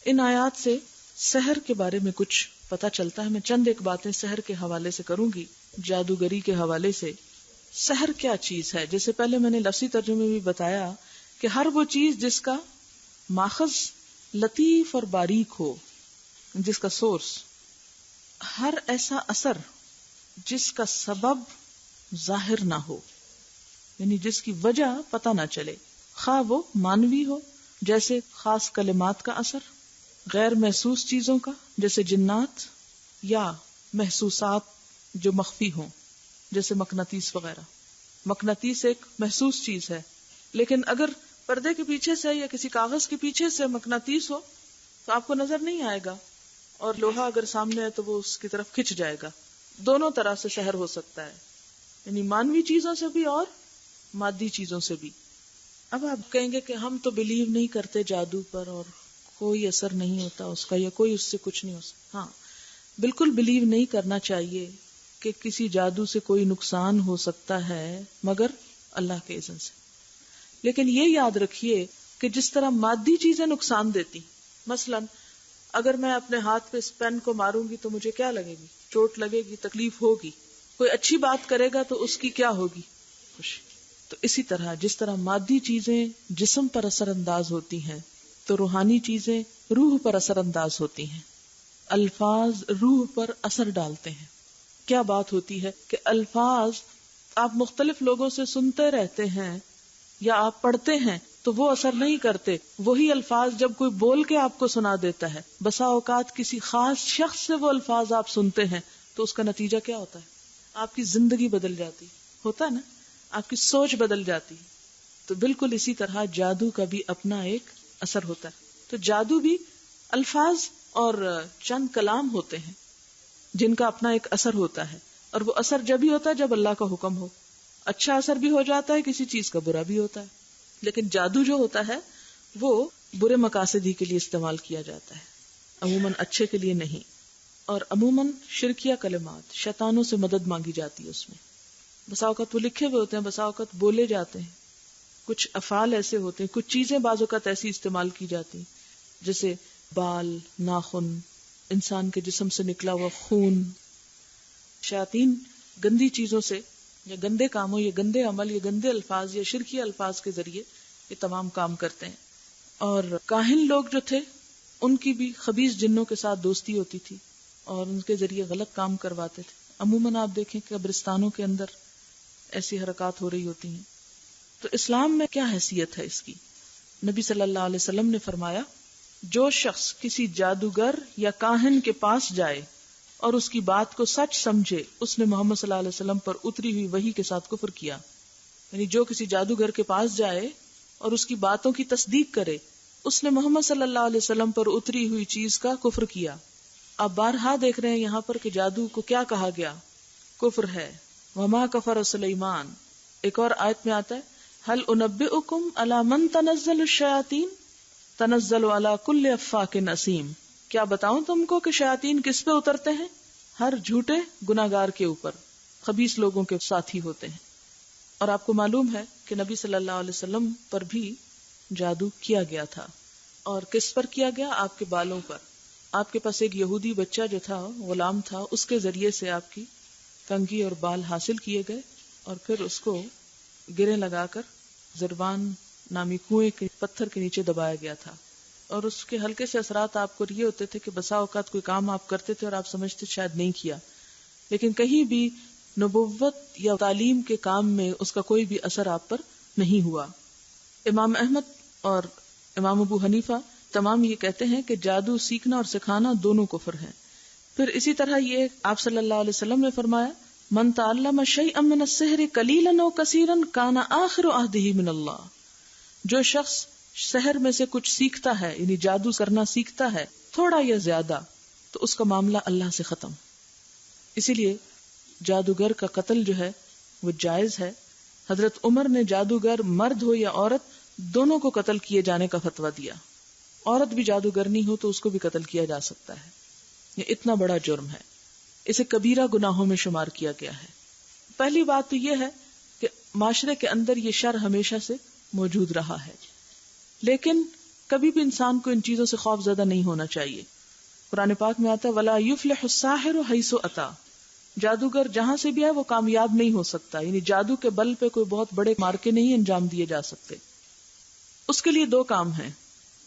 ان آیات سے سحر کے بارے میں کچھ پتہ چلتا ہے. میں چند ایک باتیں سحر کے حوالے سے کروں گی، جادوگری کے حوالے سے. سحر کیا چیز ہے؟ جیسے پہلے میں نے لفظی ترجمے میں بھی بتایا کہ ہر وہ چیز جس کا ماخذ لطیف اور باریک ہو، جس کا سورس، ہر ایسا اثر جس کا سبب ظاہر نہ ہو، یعنی جس کی وجہ پتہ نہ چلے، خواہ وہ مانوی ہو جیسے خاص کلمات کا اثر، غیر محسوس چیزوں کا جیسے جنات، یا محسوسات جو مخفی ہوں جیسے مقناطیس وغیرہ. مقناطیس ایک محسوس چیز ہے، لیکن اگر پردے کے پیچھے سے یا کسی کاغذ کے پیچھے سے مقناطیس ہو تو آپ کو نظر نہیں آئے گا، اور لوہا اگر سامنے ہے تو وہ اس کی طرف کھنچ جائے گا. دونوں طرح سے سحر ہو سکتا ہے، یعنی مانوی چیزوں سے بھی اور مادی چیزوں سے بھی. اب آپ کہیں گے کہ ہم تو بلیو نہیں کرتے جادو پر اور کوئی اثر نہیں ہوتا اس کا، یا کوئی اس سے کچھ نہیں ہو سکتا. ہاں بالکل بلیو نہیں کرنا چاہیے کہ کسی جادو سے کوئی نقصان ہو سکتا ہے مگر اللہ کے اذن سے. لیکن یہ یاد رکھیے کہ جس طرح مادی چیزیں نقصان دیتی، مثلا اگر میں اپنے ہاتھ پہ اس پین کو ماروں گی تو مجھے کیا لگے گی؟ چوٹ لگے گی، تکلیف ہوگی. کوئی اچھی بات کرے گا تو اس کی کیا ہوگی؟ خوشی. تو اسی طرح جس طرح مادی چیزیں جسم پر اثر انداز ہوتی ہیں تو روحانی چیزیں روح پر اثر انداز ہوتی ہیں. الفاظ روح پر اثر ڈالتے ہیں. کیا بات ہوتی ہے کہ الفاظ آپ مختلف لوگوں سے سنتے رہتے ہیں یا آپ پڑھتے ہیں تو وہ اثر نہیں کرتے. وہی الفاظ جب کوئی بول کے آپ کو سنا دیتا ہے، بسا اوقات کسی خاص شخص سے وہ الفاظ آپ سنتے ہیں تو اس کا نتیجہ کیا ہوتا ہے؟ آپ کی زندگی بدل جاتی ہوتا ہے نا، آپ کی سوچ بدل جاتی. تو بالکل اسی طرح جادو کا بھی اپنا ایک اثر ہوتا ہے. تو جادو بھی الفاظ اور چند کلام ہوتے ہیں جن کا اپنا ایک اثر ہوتا ہے، اور وہ اثر جب ہی ہوتا ہے جب اللہ کا حکم ہو. اچھا اثر بھی ہو جاتا ہے، کسی چیز کا برا بھی ہوتا ہے. لیکن جادو جو ہوتا ہے وہ برے مقاصد ہی کے لیے استعمال کیا جاتا ہے، عموماً اچھے کے لیے نہیں. اور عموماً شرکیہ کلمات، شیطانوں سے مدد مانگی جاتی ہے اس میں. بسا اوقات وہ لکھے ہوئے ہوتے ہیں، بسا اوقات بولے جاتے ہیں. کچھ افعال ایسے ہوتے ہیں، کچھ چیزیں بعض اوقات ایسی استعمال کی جاتی جیسے بال، ناخن، انسان کے جسم سے نکلا ہوا خون. شیاطین گندی چیزوں سے یا گندے کاموں یا گندے عمل یا گندے الفاظ یا شرکی الفاظ کے ذریعے یہ تمام کام کرتے ہیں. اور کاہن لوگ جو تھے ان کی بھی خبیث جنوں کے ساتھ دوستی ہوتی تھی اور ان کے ذریعے غلط کام کرواتے تھے. عموماً آپ دیکھیں کہ قبرستانوں کے اندر ایسی حرکات ہو رہی ہوتی ہیں. تو اسلام میں کیا حیثیت ہے اس کی؟ نبی صلی اللہ علیہ وسلم نے فرمایا، جو شخص کسی جادوگر یا کاہن کے پاس جائے اور اس کی بات کو سچ سمجھے، اس نے محمد صلی اللہ علیہ وسلم پر اتری ہوئی وحی کے ساتھ کفر کیا. یعنی جو کسی جادوگر کے پاس جائے اور اس کی باتوں کی تصدیق کرے، اس نے محمد صلی اللہ علیہ وسلم پر اتری ہوئی چیز کا کفر کیا. آپ بارہا دیکھ رہے ہیں یہاں پر کہ جادو کو کیا کہا گیا؟ کفر ہے. وما کفر سلیمان. ایک اور آیت میں آتا ہے، هل انبئکم علی من تنزل الشیاطین تنزل علی کل افاک اثیم. کیا بتاؤں تم کو کہ شیاطین کس پہ اترتے ہیں؟ ہر جھوٹے گناہگار کے اوپر، خبیث لوگوں کے ساتھی ہوتے ہیں. اور آپ کو معلوم ہے کہ نبی صلی اللہ علیہ وسلم پر بھی جادو کیا گیا تھا. اور کس پر کیا گیا؟ آپ کے بالوں پر. آپ کے پاس ایک یہودی بچہ جو تھا، غلام تھا، اس کے ذریعے سے آپ کی کنگھی اور بال حاصل کیے گئے اور پھر اس کو گرے لگا کر زربان نامی کنویں کے پتھر کے نیچے دبایا گیا تھا. اور اس کے ہلکے سے اثرات آپ کو یہ ہوتے تھے کہ بسا اوقات کوئی کام آپ کرتے تھے اور آپ سمجھتے شاید نہیں کیا، لیکن کہیں بھی نبوت یا تعلیم کے کام میں اس کا کوئی بھی اثر آپ پر نہیں ہوا. امام احمد اور امام ابو حنیفہ تمام یہ کہتے ہیں کہ جادو سیکھنا اور سکھانا دونوں کفر ہیں. پھر اسی طرح یہ آپ صلی اللہ علیہ وسلم نے فرمایا، من تعلم شیئا من السحر قلیلا او کثیرا کان آخر عہدہ من اللہ. جو شخص سحر میں سے کچھ سیکھتا ہے، یعنی جادو کرنا سیکھتا ہے، تھوڑا یا زیادہ، تو اس کا معاملہ اللہ سے ختم. اسی لیے جادوگر کا قتل جو ہے وہ جائز ہے. حضرت عمر نے جادوگر مرد ہو یا عورت دونوں کو قتل کیے جانے کا فتویٰ دیا. عورت بھی جادوگرنی ہو تو اس کو بھی قتل کیا جا سکتا ہے. یہ اتنا بڑا جرم ہے، اسے کبیرہ گناہوں میں شمار کیا گیا ہے. پہلی بات تو یہ ہے کہ معاشرے کے اندر یہ شر ہمیشہ سے موجود رہا ہے، لیکن کبھی بھی انسان کو ان چیزوں سے خوف زدہ نہیں ہونا چاہیے. قرآن پاک میں آتا ہے وَلَا يُفْلِحُ السَّاحِرُ حَيْثُ أَتَى، جادوگر جہاں سے بھی ہے وہ کامیاب نہیں ہو سکتا. یعنی جادو کے بل پہ کوئی بہت بڑے مارکے نہیں انجام دیے جا سکتے. اس کے لیے دو کام ہیں.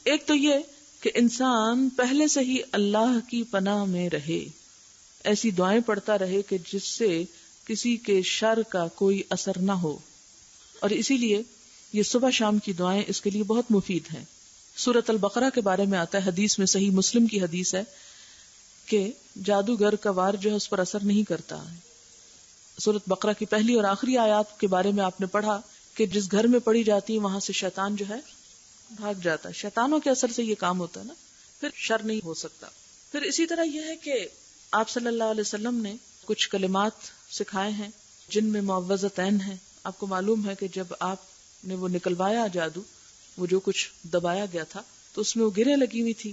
ایک تو یہ کہ انسان پہلے سے ہی اللہ کی پناہ میں رہے، ایسی دعائیں پڑھتا رہے کہ جس سے کسی کے شر کا کوئی اثر نہ ہو. اور اسی لیے یہ صبح شام کی دعائیں اس کے لیے بہت مفید ہیں. سورۃ البقرہ کے بارے میں آتا ہے حدیث میں، صحیح مسلم کی حدیث ہے کہ جادوگر کا وار جو ہے اس پر اثر نہیں کرتا. سورۃ بقرہ کی پہلی اور آخری آیات کے بارے میں آپ نے پڑھا کہ جس گھر میں پڑھی جاتی وہاں سے شیطان جو ہے بھاگ جاتا ہے. شیطانوں کے اثر سے یہ کام ہوتا ہے نا، پھر شر نہیں ہو سکتا. پھر اسی طرح یہ ہے کہ آپ صلی اللہ علیہ وسلم نے کچھ کلمات سکھائے ہیں جن میں معوذتین ہیں. آپ کو معلوم ہے کہ جب آپ نے وہ نکلوایا جادو، وہ جو کچھ دبایا گیا تھا تو اس میں وہ گریں لگی ہوئی تھی،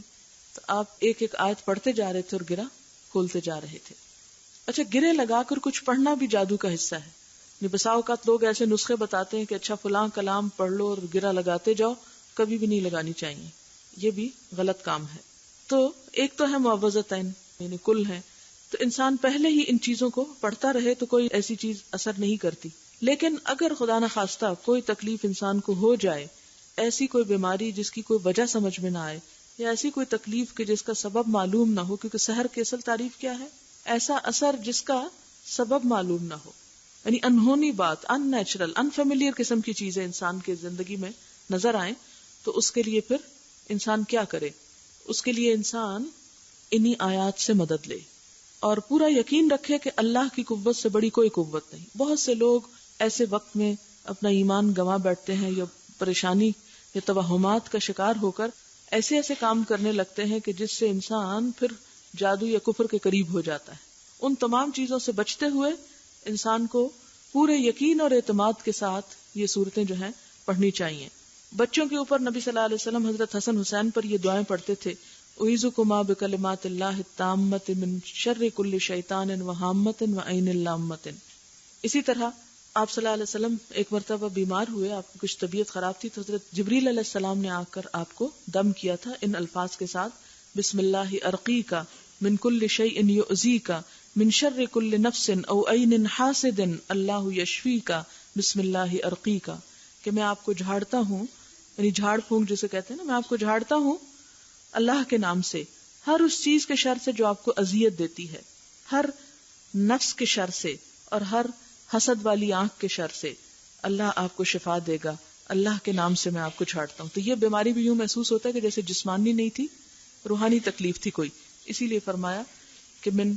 تو آپ ایک ایک آیت پڑھتے جا رہے تھے اور گرہ کھولتے جا رہے تھے. اچھا، گرے لگا کر کچھ پڑھنا بھی جادو کا حصہ ہے. بسا اوقات لوگ ایسے نسخے بتاتے ہیں کہ اچھا فلاں کلام پڑھ لو اور گرہ لگاتے جاؤ، کبھی بھی نہیں لگانی چاہیے، یہ بھی غلط کام ہے. تو ایک تو ہے معوذتین یعنی کل ہے، تو انسان پہلے ہی ان چیزوں کو پڑھتا رہے تو کوئی ایسی چیز اثر نہیں کرتی. لیکن اگر خدا نخواستہ کوئی تکلیف انسان کو ہو جائے، ایسی کوئی بیماری جس کی کوئی وجہ سمجھ میں نہ آئے، یا ایسی کوئی تکلیف کہ جس کا سبب معلوم نہ ہو، کیونکہ سحر کی اصل تعریف کیا ہے؟ ایسا اثر جس کا سبب معلوم نہ ہو، یعنی انہونی بات، ان نیچرل، انفیملیئر قسم کی چیزیں انسان کے زندگی میں نظر آئیں، تو اس کے لیے پھر انسان کیا کرے؟ اس کے لیے انسان انہی آیات سے مدد لے اور پورا یقین رکھے کہ اللہ کی قوت سے بڑی کوئی قوت نہیں. بہت سے لوگ ایسے وقت میں اپنا ایمان گنوا بیٹھتے ہیں یا پریشانی یا توہمات کا شکار ہو کر ایسے ایسے کام کرنے لگتے ہیں کہ جس سے انسان پھر جادو یا کفر کے قریب ہو جاتا ہے. ان تمام چیزوں سے بچتے ہوئے انسان کو پورے یقین اور اعتماد کے ساتھ یہ صورتیں جو ہیں پڑھنی چاہیے. بچوں کے اوپر نبی صلی اللہ علیہ وسلم حضرت حسن حسین پر یہ دعائیں پڑھتے تھے، اعوذکما بکلمات اللہ التامۃ من شر کل شیطان وہامۃ وعین اللامۃ. اسی طرح آپ صلی اللہ علیہ وسلم ایک مرتبہ بیمار ہوئے، آپ کی کچھ طبیعت خراب تھی، تو حضرت جبریل علیہ السلام نے آ کر آپ کو دم کیا تھا ان الفاظ کے ساتھ، بسم اللہ ارقیک من کل شیء یؤذیک من شر کل نفس او عین حاسد اللہ یشفیک بسم اللہ ارقیک، کہ میں آپ کو جھاڑتا ہوں، یعنی جھاڑ پھونک جسے کہتے ہیں نا، میں آپ کو جھاڑتا ہوں اللہ کے نام سے ہر اس چیز کے شر سے جو آپ کو اذیت دیتی ہے، ہر نفس کے شر سے اور ہر حسد والی آنکھ کے شر سے. اللہ آپ کو شفا دے گا، اللہ کے نام سے میں آپ کو چھاڑتا ہوں. تو یہ بیماری بھی یوں محسوس ہوتا ہے کہ جیسے جسمانی نہیں تھی، روحانی تکلیف تھی کوئی. اسی لیے فرمایا کہ من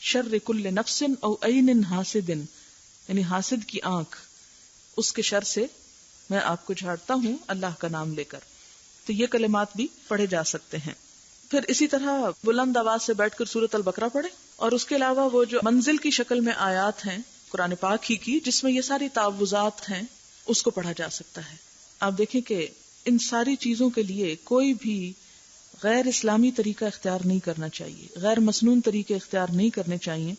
شر کل نفس او عین حاسد، یعنی حاسد کی آنکھ، اس کے شر سے میں آپ کو جھاڑتا ہوں اللہ کا نام لے کر. تو یہ کلمات بھی پڑھے جا سکتے ہیں. پھر اسی طرح بلند آواز سے بیٹھ کر سورۃ البقرہ پڑھیں، اور اس کے علاوہ وہ جو منزل کی شکل میں آیات ہیں قرآن پاک ہی کی جس میں یہ ساری تعوذات ہیں، اس کو پڑھا جا سکتا ہے. آپ دیکھیں کہ ان ساری چیزوں کے لیے کوئی بھی غیر اسلامی طریقہ اختیار نہیں کرنا چاہیے، غیر مسنون طریقے اختیار نہیں کرنے چاہیے،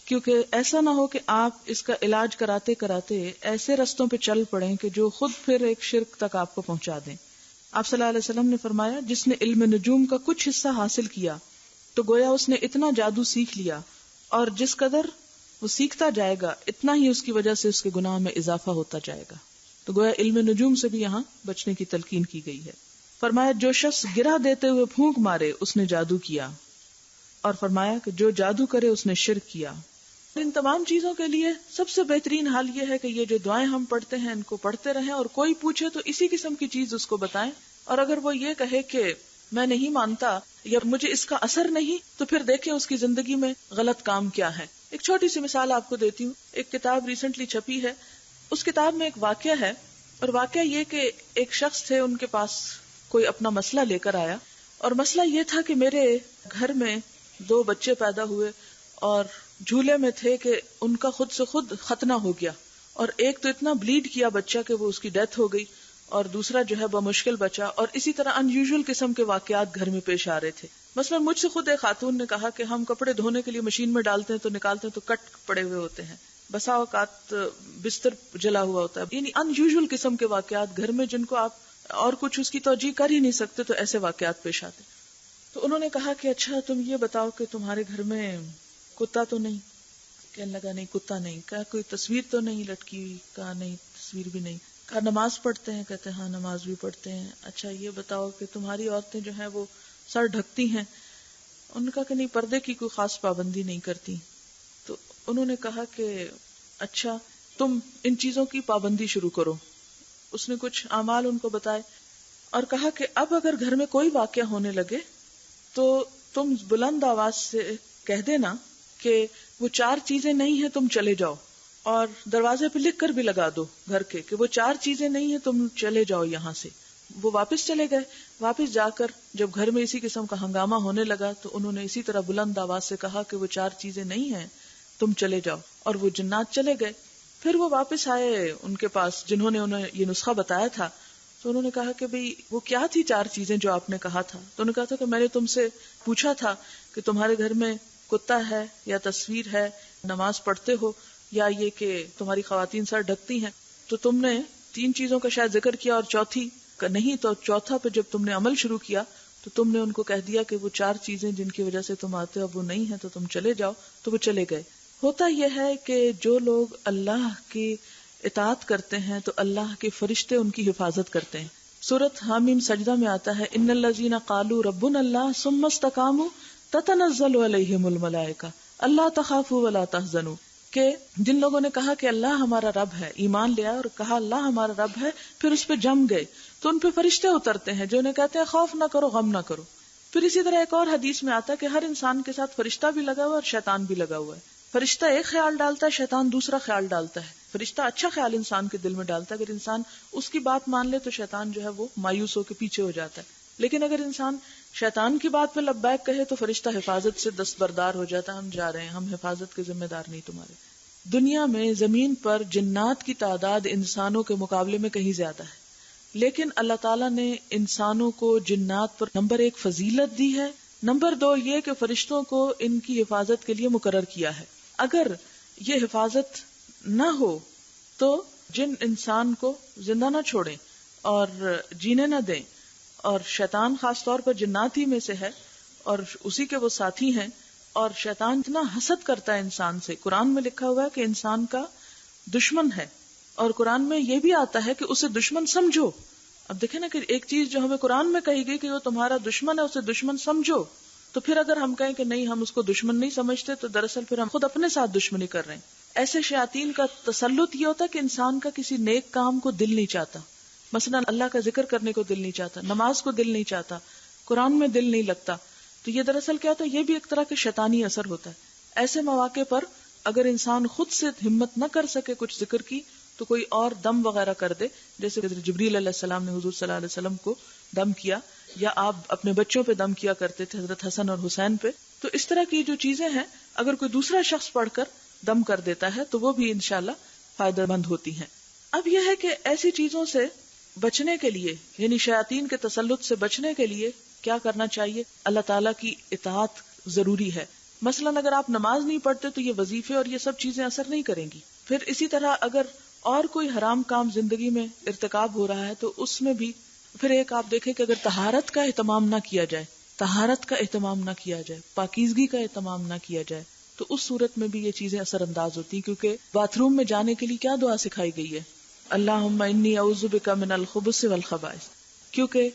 کیونکہ ایسا نہ ہو کہ آپ اس کا علاج کراتے کراتے ایسے رستوں پہ چل پڑیں کہ جو خود پھر ایک شرک تک آپ کو پہنچا دیں. آپ صلی اللہ علیہ وسلم نے فرمایا جس نے علم نجوم کا کچھ حصہ حاصل کیا تو گویا اس نے اتنا جادو سیکھ لیا، اور جس قدر وہ سیکھتا جائے گا اتنا ہی اس کی وجہ سے اس کے گناہ میں اضافہ ہوتا جائے گا. تو گویا علم نجوم سے بھی یہاں بچنے کی تلقین کی گئی ہے. فرمایا جو شخص گرہ دیتے ہوئے پھونک مارے اس نے جادو کیا، اور فرمایا کہ جو جادو کرے اس نے شرک کیا. ان تمام چیزوں کے لیے سب سے بہترین حال یہ ہے کہ یہ جو دعائیں ہم پڑھتے ہیں ان کو پڑھتے رہیں، اور کوئی پوچھے تو اسی قسم کی چیز اس کو بتائیں. اور اگر وہ یہ کہے کہ میں نہیں مانتا یا مجھے اس کا اثر نہیں، تو پھر دیکھیں اس کی زندگی میں غلط کام کیا ہے. ایک چھوٹی سی مثال آپ کو دیتی ہوں. ایک کتاب ریسنٹلی چھپی ہے، اس کتاب میں ایک واقعہ ہے، اور واقعہ یہ کہ ایک شخص تھے، ان کے پاس کوئی اپنا مسئلہ لے کر آیا، اور مسئلہ یہ تھا کہ میرے گھر میں 2 بچے پیدا ہوئے اور جھولے میں تھے کہ ان کا خود سے خود ختنہ ہو گیا، اور ایک تو اتنا بلیڈ کیا بچہ کہ وہ اس کی ڈیتھ ہو گئی، اور دوسرا جو ہے بمشکل بچا. اور اسی طرح ان یوزول قسم کے واقعات گھر میں پیش آ رہے تھے. مثلا مجھ سے خود ایک خاتون نے کہا کہ ہم کپڑے دھونے کے لیے مشین میں ڈالتے ہیں تو نکالتے ہیں تو کٹ پڑے ہوئے ہوتے ہیں، بسا اوقات بستر جلا ہوا ہوتا ہے. یعنی ان یوزول قسم کے واقعات گھر میں جن کو آپ اور کچھ اس کی توجیہ کر ہی نہیں سکتے تو ایسے واقعات پیش آتے. تو انہوں نے کہا کہ اچھا تم یہ بتاؤ کہ تمہارے گھر میں کتا تو نہیں؟ کہنے لگا نہیں کتا نہیں. کہا کوئی تصویر تو نہیں لٹکی ہوئی؟ کہا نہیں تصویر بھی نہیں. کہا نماز پڑھتے ہیں؟ کہتے ہیں ہاں نماز بھی پڑھتے ہیں. اچھا یہ بتاؤ کہ تمہاری عورتیں جو ہیں وہ سر ڈھکتی ہیں؟ انہوں نے کہا کہ نہیں پردے کی کوئی خاص پابندی نہیں کرتی. تو انہوں نے کہا کہ اچھا تم ان چیزوں کی پابندی شروع کرو. اس نے کچھ اعمال ان کو بتائے اور کہا کہ اب اگر گھر میں کوئی واقعہ ہونے لگے تو تم بلند آواز سے کہہ دینا کہ وہ 4 چیزیں نہیں ہیں تم چلے جاؤ, اور دروازے پہ لکھ کر بھی لگا دو گھر کے کہ وہ 4 چیزیں نہیں ہیں تم چلے جاؤ یہاں سے. وہ واپس چلے گئے. واپس جا کر جب گھر میں اسی قسم کا ہنگامہ ہونے لگا تو انہوں نے اسی طرح بلند آواز سے کہا کہ وہ 4 چیزیں نہیں ہیں تم چلے جاؤ, اور وہ جنات چلے گئے. پھر وہ واپس آئے ان کے پاس جنہوں نے انہیں یہ نسخہ بتایا تھا. تو انہوں نے کہا کہ بھئی وہ کیا تھی 4 چیزیں جو آپ نے کہا تھا؟ تو انہوں نے کہا تھا کہ میں نے تم سے پوچھا تھا کہ تمہارے گھر میں کتا ہے یا تصویر ہے, نماز پڑھتے ہو, یا یہ کہ تمہاری خواتین سر ڈھکتی ہیں. تو تم نے 3 چیزوں کا شاید ذکر کیا اور چوتھی کا نہیں. تو چوتھا پہ جب تم نے عمل شروع کیا تو تم نے ان کو کہہ دیا کہ وہ 4 چیزیں جن کی وجہ سے تم آتے ہو اب وہ نہیں ہیں تو تم چلے جاؤ. تو وہ چلے گئے. ہوتا یہ ہے کہ جو لوگ اللہ کی اطاعت کرتے ہیں تو اللہ کے فرشتے ان کی حفاظت کرتے ہیں. سورۃ حامیم سجدہ میں آتا ہے ان الذین قالوا ربنا اللہ ثم استقاموا تتنزل علیہم الملائکہ الا تخافوا ولا تحزنوا, کہ جن لوگوں نے کہا کہ اللہ ہمارا رب ہے, ایمان لیا اور کہا اللہ ہمارا رب ہے, پھر اس پہ جم گئے تو ان پہ فرشتے اترتے ہیں جو انہیں کہتے ہیں خوف نہ کرو غم نہ کرو. پھر اسی طرح ایک اور حدیث میں آتا ہے کہ ہر انسان کے ساتھ فرشتہ بھی لگا ہوا ہے اور شیطان بھی لگا ہوا ہے. فرشتہ ایک خیال ڈالتا ہے, شیطان دوسرا خیال ڈالتا ہے. فرشتہ اچھا خیال انسان کے دل میں ڈالتا ہے, اگر انسان اس کی بات مان لے تو شیطان جو ہے وہ مایوس ہو کے پیچھے ہو جاتا ہے. لیکن اگر انسان شیطان کی بات پہ لبیک کہے تو فرشتہ حفاظت سے دستبردار ہو جاتا ہے, ہم جا رہے ہیں, ہم حفاظت کے ذمہ دار نہیں تمہارے. دنیا میں زمین پر جنات کی تعداد انسانوں کے مقابلے میں کہیں زیادہ ہے, لیکن اللہ تعالیٰ نے انسانوں کو جنات پر نمبر 1 فضیلت دی ہے, نمبر 2 یہ کہ فرشتوں کو ان کی حفاظت کے لیے مقرر کیا ہے. اگر یہ حفاظت نہ ہو تو جن انسان کو زندہ نہ چھوڑیں اور جینے نہ دیں, اور شیطان خاص طور پر جنات ہی میں سے ہے اور اسی کے وہ ساتھی ہیں, اور شیطان اتنا حسد کرتا ہے انسان سے. قرآن میں لکھا ہوا ہے کہ انسان کا دشمن ہے, اور قرآن میں یہ بھی آتا ہے کہ اسے دشمن سمجھو. اب دیکھیں نا کہ ایک چیز جو ہمیں قرآن میں کہی گئی کہ وہ تمہارا دشمن ہے, اسے دشمن سمجھو, تو پھر اگر ہم کہیں کہ نہیں ہم اس کو دشمن نہیں سمجھتے تو دراصل پھر ہم خود اپنے ساتھ دشمنی کر رہے ہیں. ایسے شیاطین کا تسلط یہ ہوتا ہے کہ انسان کا کسی نیک کام کو دل نہیں چاہتا, مثلا اللہ کا ذکر کرنے کو دل نہیں چاہتا, نماز کو دل نہیں چاہتا, قرآن میں دل نہیں لگتا, تو یہ دراصل کیا ہوتا ہے, یہ بھی ایک طرح کے شیطانی اثر ہوتا ہے. ایسے مواقع پر اگر انسان خود سے ہمت نہ کر سکے کچھ ذکر کی تو کوئی اور دم وغیرہ کر دے, جیسے جبریل علیہ السلام نے حضور صلی اللہ علیہ وسلم کو دم کیا, یا آپ اپنے بچوں پہ دم کیا کرتے تھے حضرت حسن اور حسین پہ. تو اس طرح کی جو چیزیں ہیں اگر کوئی دوسرا شخص پڑھ کر دم کر دیتا ہے تو وہ بھی انشاءاللہ فائدہ مند ہوتی ہیں. اب یہ ہے کہ ایسی چیزوں سے بچنے کے لیے, یعنی شیاطین کے تسلط سے بچنے کے لیے کیا کرنا چاہیے؟ اللہ تعالیٰ کی اطاعت ضروری ہے. مثلا اگر آپ نماز نہیں پڑھتے تو یہ وظیفے اور یہ سب چیزیں اثر نہیں کریں گی. پھر اسی طرح اگر اور کوئی حرام کام زندگی میں ارتکاب ہو رہا ہے تو اس میں بھی پھر ایک آپ دیکھیں کہ اگر طہارت کا اہتمام نہ کیا جائے, طہارت کا اہتمام نہ کیا جائے, پاکیزگی کا اہتمام نہ کیا جائے, تو اس صورت میں بھی یہ چیزیں اثر انداز ہوتی ہیں. کیونکہ باتھ روم میں جانے کے لیے کیا دعا سکھائی گئی ہے؟ اللہم انی اعوذ بک من الخبث والخبائث, کیونکہ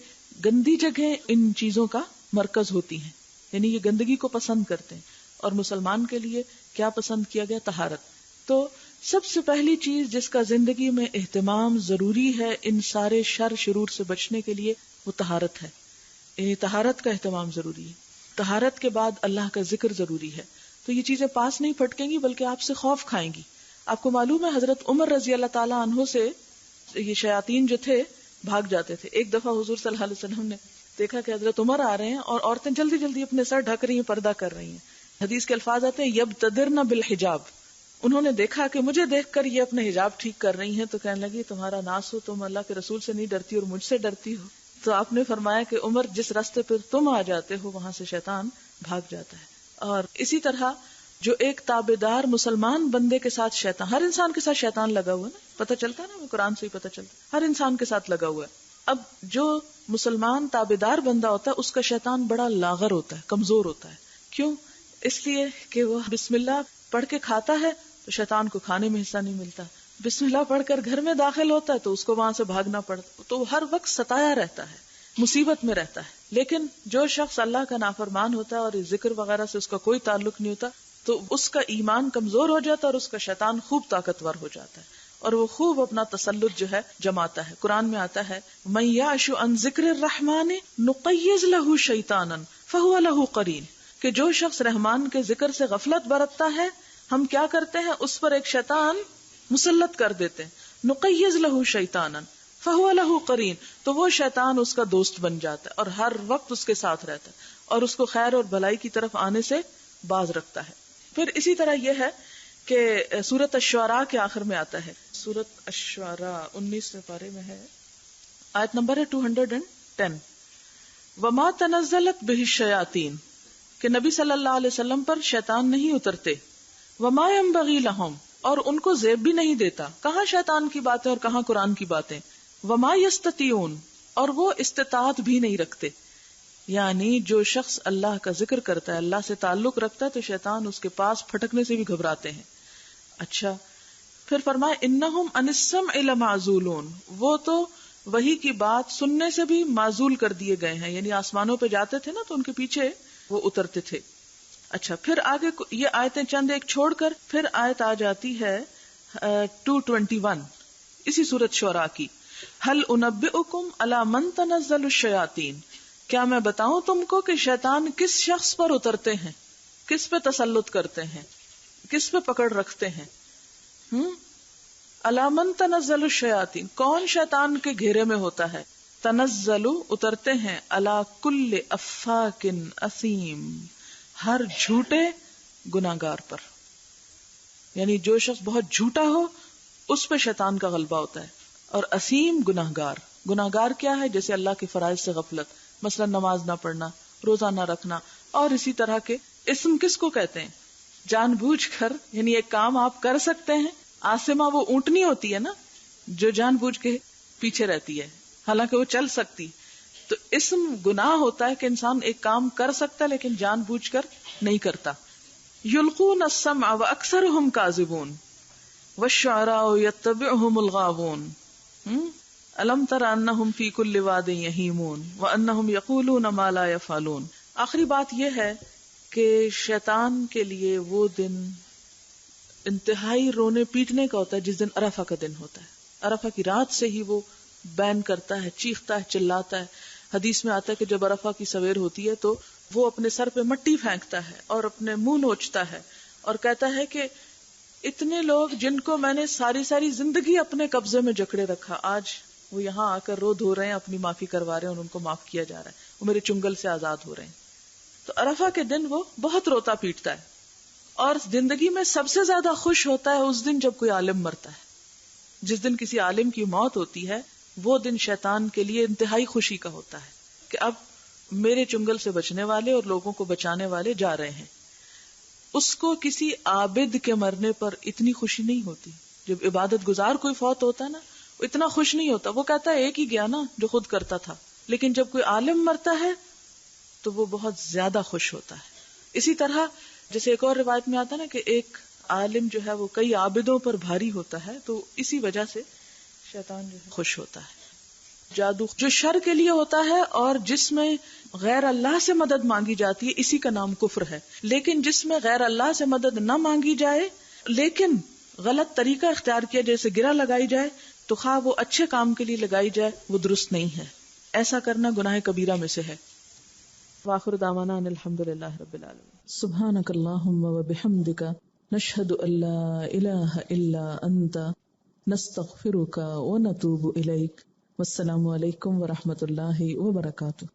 گندی جگہیں ان چیزوں کا مرکز ہوتی ہیں, یعنی یہ گندگی کو پسند کرتے ہیں. اور مسلمان کے لیے کیا پسند کیا گیا؟ طہارت. تو سب سے پہلی چیز جس کا زندگی میں اہتمام ضروری ہے ان سارے شر شرور سے بچنے کے لیے وہ طہارت ہے, یعنی طہارت کا اہتمام ضروری ہے. طہارت کے بعد اللہ کا ذکر ضروری ہے. تو یہ چیزیں پاس نہیں پھٹکیں گی بلکہ آپ سے خوف کھائیں گی. آپ کو معلوم ہے حضرت عمر رضی اللہ تعالیٰ عنہ سے یہ شیاطین جو تھے بھاگ جاتے تھے. ایک دفعہ حضور صلی اللہ علیہ وسلم نے دیکھا کہ حضرت عمر آ رہے ہیں اور عورتیں جلدی جلدی اپنے سر ڈھک رہی ہیں, پردہ کر رہی ہیں. حدیث کے الفاظ آتے ہیں یبتدرن بالحجاب. انہوں نے دیکھا کہ مجھے دیکھ کر یہ اپنے حجاب ٹھیک کر رہی ہیں تو کہنے لگی تمہارا ناس ہو, تم اللہ کے رسول سے نہیں ڈرتی اور مجھ سے ڈرتی ہو. تو آپ نے فرمایا کہ عمر جس راستے پہ تم آ جاتے ہو وہاں سے شیطان بھاگ جاتا ہے. اور اسی طرح جو ایک تابعدار مسلمان بندے کے ساتھ شیطان, ہر انسان کے ساتھ شیطان لگا ہوا ہے نا, پتہ چلتا ہے نا, قرآن سے ہی پتہ چلتا ہے, ہر انسان کے ساتھ لگا ہوا ہے. اب جو مسلمان تابعدار بندہ ہوتا ہے اس کا شیطان بڑا لاغر ہوتا ہے، کمزور ہوتا ہے. کیوں؟ اس لیے کہ وہ بسم اللہ پڑھ کے کھاتا ہے تو شیطان کو کھانے میں حصہ نہیں ملتا. بسم اللہ پڑھ کر گھر میں داخل ہوتا ہے تو اس کو وہاں سے بھاگنا پڑتا، تو ہر وقت ستایا رہتا ہے، مصیبت میں رہتا ہے. لیکن جو شخص اللہ کا نافرمان ہوتا ہے اور ذکر وغیرہ سے اس کا کوئی تعلق نہیں ہوتا تو اس کا ایمان کمزور ہو جاتا ہے اور اس کا شیطان خوب طاقتور ہو جاتا ہے اور وہ خوب اپنا تسلط جو ہے جماتا ہے. قرآن میں آتا ہے من یعش عن ذکر الرحمن نقیض له شیطانا فهو له قرین، کہ جو شخص رحمان کے ذکر سے غفلت برتتا ہے ہم کیا کرتے ہیں، اس پر ایک شیطان مسلط کر دیتے ہیں. نقیض له شیطانا فهو له قرین، تو وہ شیطان اس کا دوست بن جاتا ہے اور ہر وقت اس کے ساتھ رہتا ہے اور اس کو خیر اور بھلائی کی طرف آنے سے باز رکھتا ہے. پھر اسی طرح یہ ہے کہ سورۃ الشعراء کے آخر میں آتا ہے، سورۃ الشعراء 19 پارے میں ہے، آیت نمبر ہے 210، وما تنزلت به الشیاطین، کہ نبی صلی اللہ علیہ وسلم پر شیطان نہیں اترتے، وما ينبغي لهم، اور ان کو زیب بھی نہیں دیتا. کہاں شیطان کی باتیں اور کہاں قرآن کی باتیں. وما يستطيعون، اور وہ استطاعت بھی نہیں رکھتے. یعنی جو شخص اللہ کا ذکر کرتا ہے، اللہ سے تعلق رکھتا ہے، تو شیطان اس کے پاس پھٹکنے سے بھی گھبراتے ہیں. اچھا پھر فرمائے انہم عن السمع لمعزولون، وہ تو وحی کی بات سننے سے بھی معزول کر دیے گئے ہیں، یعنی آسمانوں پہ جاتے تھے نا تو ان کے پیچھے وہ اترتے تھے. اچھا پھر آگے یہ آیتیں چند ایک چھوڑ کر پھر آیت آ جاتی ہے 221 اسی سورۃ شعراء کی، هل انبئکم علی من تنزل الشیاطین، کیا میں بتاؤں تم کو کہ شیطان کس شخص پر اترتے ہیں، کس پہ تسلط کرتے ہیں، کس پہ پکڑ رکھتے ہیں. علی من تنزل الشیاطین، کون شیطان کے گھیرے میں ہوتا ہے. تنزل اترتے ہیں، علی کل افاک اثیم، ہر جھوٹے گناہگار پر. یعنی جو شخص بہت جھوٹا ہو اس پہ شیطان کا غلبہ ہوتا ہے. اور اسیم گناہگار، گناہگار کیا ہے، جیسے اللہ کے فرائض سے غفلت، مثلا نماز نہ پڑھنا، روزہ نہ رکھنا اور اسی طرح کے. اسم کس کو کہتے ہیں، جان بوجھ کر، یعنی ایک کام آپ کر سکتے ہیں. آسمہ وہ اونٹنی ہوتی ہے نا جو جان بوجھ کے پیچھے رہتی ہے حالانکہ وہ چل سکتی. تو اسم گناہ ہوتا ہے کہ انسان ایک کام کر سکتا ہے لیکن جان بوجھ کر نہیں کرتا. یلقون السمع واکثرهم کاذبون والشعراء یتبعهم الغاوون الم تر انہم فی کل واد یہیمون وانہم یقولون ما لا یفعلون. آخری بات یہ ہے کہ شیطان کے لیے وہ دن انتہائی رونے پیٹنے کا ہوتا ہے جس دن عرفہ کا دن ہوتا ہے. عرفہ کی رات سے ہی وہ بین کرتا ہے، چیختا ہے، چلاتا ہے. حدیث میں آتا ہے کہ جب عرفہ کی سویر ہوتی ہے تو وہ اپنے سر پہ مٹی پھینکتا ہے اور اپنے منہ نوچتا ہے اور کہتا ہے کہ اتنے لوگ جن کو میں نے ساری زندگی اپنے قبضے میں جکڑے رکھا، آج وہ یہاں آ کر رو دھو رہے ہیں، اپنی معافی کروا رہے ہیں اور ان کو معاف کیا جا رہا ہے، وہ میرے چنگل سے آزاد ہو رہے ہیں. تو عرفہ کے دن وہ بہت روتا پیٹتا ہے اور زندگی میں سب سے زیادہ خوش ہوتا ہے اس دن جب کوئی عالم مرتا ہے. جس دن کسی عالم کی موت ہوتی ہے وہ دن شیطان کے لیے انتہائی خوشی کا ہوتا ہے کہ اب میرے چنگل سے بچنے والے اور لوگوں کو بچانے والے جا رہے ہیں. اس کو کسی عابد کے مرنے پر اتنی خوشی نہیں ہوتی. جب عبادت گزار کوئی فوت ہوتا ہے نا وہ اتنا خوش نہیں ہوتا، وہ کہتا ہے ایک ہی گیا نا جو خود کرتا تھا. لیکن جب کوئی عالم مرتا ہے تو وہ بہت زیادہ خوش ہوتا ہے. اسی طرح جیسے ایک اور روایت میں آتا ہے نا کہ ایک عالم جو ہے وہ کئی عابدوں پر بھاری ہوتا ہے، تو اسی وجہ سے شیطان جو ہے خوش ہوتا ہے. جادو جو شر کے لیے ہوتا ہے اور جس میں غیر اللہ سے مدد مانگی جاتی ہے اسی کا نام کفر ہے. لیکن جس میں غیر اللہ سے مدد نہ مانگی جائے لیکن غلط طریقہ اختیار کیا، جیسے گرہ لگائی جائے تو خواہ وہ اچھے کام کے لیے لگائی جائے وہ درست نہیں ہے. ایسا کرنا گناہ کبیرہ میں سے ہے. وآخر دعوانا ان الحمدللہ رب العالمین. سبحانک اللہم وبحمدک نشہد ان لا الہ الا انت نستغفرک ونتوب الیک. والسلام علیکم ورحمۃ اللہ وبرکاتہ.